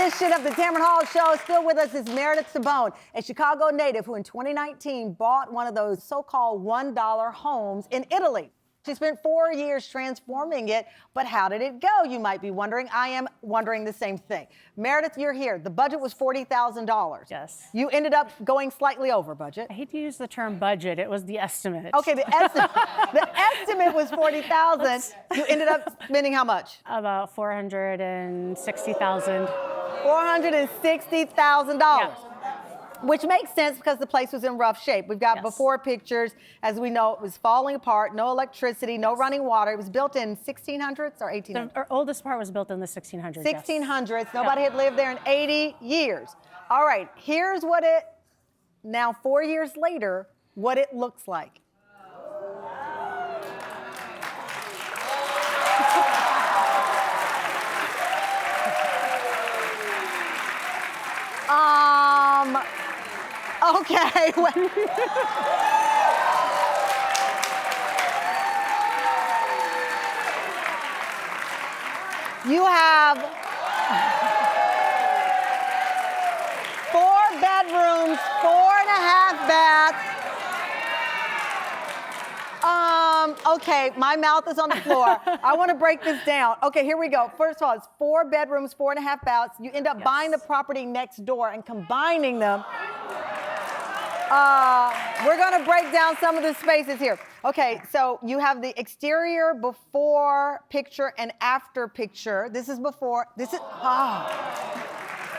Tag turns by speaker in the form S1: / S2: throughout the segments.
S1: edition of the Tamron Hall Show. Still with us is Meredith Tabbone, a Chicago native who in 2019 bought one of those so-called $1 homes in Italy. She spent 4 years transforming it, but how did it go, you might be wondering. I am wondering the same thing. Meredith, you're here. The budget was $40,000.
S2: Yes.
S1: You ended up going slightly over budget.
S2: I hate to use the term budget. It was the estimate.
S1: Okay, the estimate was $40,000. You ended up spending how much?
S2: About $460,000.
S1: $460,000.
S2: Yeah.
S1: Which makes sense because the place was in rough shape. We've got
S2: Yes.
S1: before pictures. As we know, it was falling apart, no electricity, no running water. It was built in 1600s or 1800s?
S2: Our oldest part was built in the 1600s.
S1: 1600s.
S2: Yes.
S1: Nobody had lived there in 80 years. All right, here's what it, now 4 years later, what it looks like. Okay. You have 4 bedrooms, 4.5 baths. Okay, my mouth is on the floor. I want to break this down. Okay, here we go. First of all, it's 4 bedrooms, 4.5 baths. You end up buying the property next door and combining them. We're going to break down some of the spaces here. Okay, so you have the exterior before picture and after picture. This is before. This is,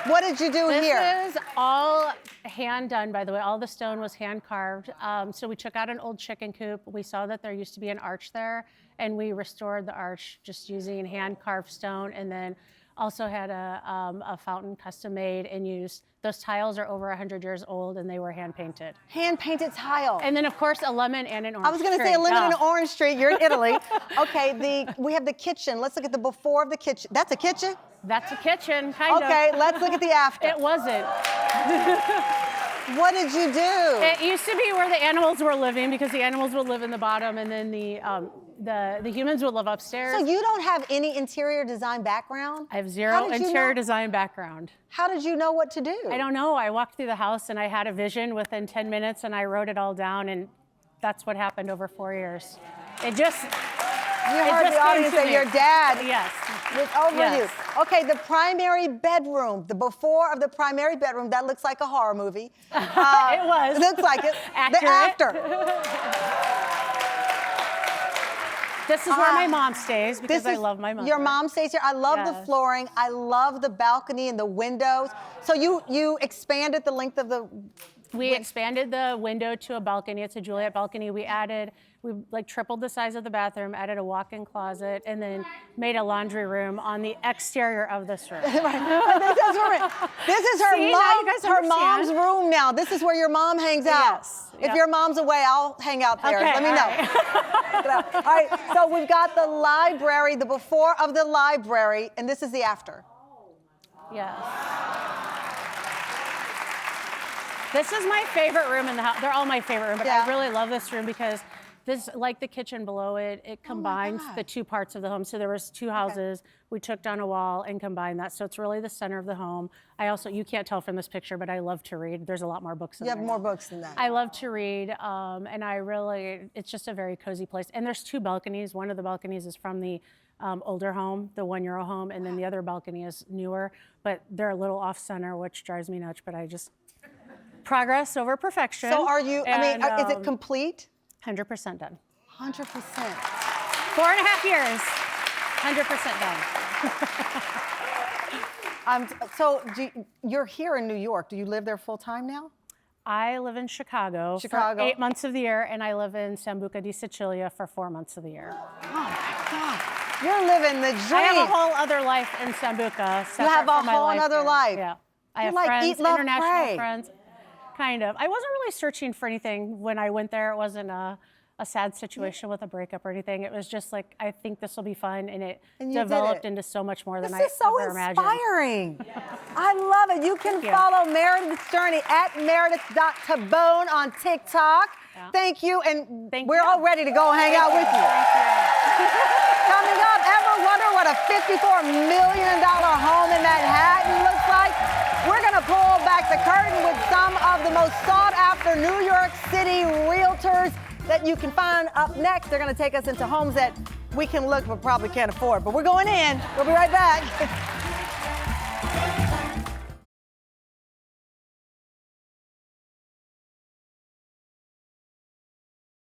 S1: what did you do here?
S2: This is all hand done, by the way. All the stone was hand carved. So we took out an old chicken coop. We saw that there used to be an arch there, and we restored the arch just using hand carved stone, and then also had a fountain custom made and used. Those tiles are over 100 years old, and they were hand painted.
S1: Hand painted tile.
S2: And then, of course, a lemon and an orange
S1: I was going to say a lemon and an orange tree. You're in Italy. Okay, we have the kitchen. Let's look at the before of the kitchen. That's a kitchen?
S2: That's a kitchen, kind of.
S1: Okay, let's look at the after.
S2: It wasn't.
S1: What did you do?
S2: It used to be where the animals were living, because the animals would live in the bottom, and then the humans would live upstairs.
S1: So you don't have any interior design background?
S2: I have zero interior design background.
S1: How did you know what to do?
S2: I don't know. I walked through the house and I had a vision within 10 minutes, and I wrote it all down, and that's what happened over 4 years. It just...
S1: You heard the audience say your dad was over you. Okay, the primary bedroom, the before of the primary bedroom, that looks like a horror movie.
S2: It was.
S1: It looks like it.
S2: Accurate.
S1: The after.
S2: This is where my mom stays, because I love my mother.
S1: Your mom stays here. I love the flooring. I love the balcony and the windows. So you expanded the length of the...
S2: We expanded the window to a balcony. It's a Juliet balcony. We like tripled the size of the bathroom, added a walk-in closet, and then made a laundry room on the exterior of this room.
S1: This is her mom's room now. This is where your mom hangs out.
S2: Yes.
S1: If your mom's away, I'll hang out there.
S2: Okay,
S1: Let me know. All right, so we've got the library, the before of the library, and this is the after.
S2: Yes. This is my favorite room in the house. They're all my favorite room, but I really love this room because this, like the kitchen below it, it combines the 2 parts of the home. So there was 2 houses. We took down a wall and combined that. So it's really the center of the home. I also, you can't tell from this picture, but I love to read. There's a lot more books in there.
S1: You have more books than that.
S2: I love to read, and it's just a very cozy place. And there's 2 balconies. One of the balconies is from the older home, the 1-year-old home, and then the other balcony is newer, but they're a little off center, which drives me nuts, but I just... Progress over perfection.
S1: So are you, is it complete?
S2: 100% done.
S1: 100%.
S2: 4.5 years, 100% done.
S1: So you're here in New York. Do you live there full time now?
S2: I live in Chicago for 8 months of the year, and I live in Sambuca di Sicilia for 4 months of the year.
S1: Oh my God. You're living the dream.
S2: I have a whole other life in Sambuca.
S1: You have a whole other life.
S2: Yeah. I have friends, international friends. Kind of. I wasn't really searching for anything when I went there. It wasn't a sad situation with a breakup or anything. It was just like, I think this will be fun, and it developed into so much more than I ever imagined.
S1: This is so inspiring. I love it. You can follow Meredith's journey at meredith.tabbone on TikTok. Thank you, and we're all ready to go hang out with you. Coming up, ever wonder what a $54 million home in Manhattan looks like? of the most sought after New York City realtors that you can find. Up next, they're going to take us into homes that we can look but probably can't afford. But we're going in. We'll be right back.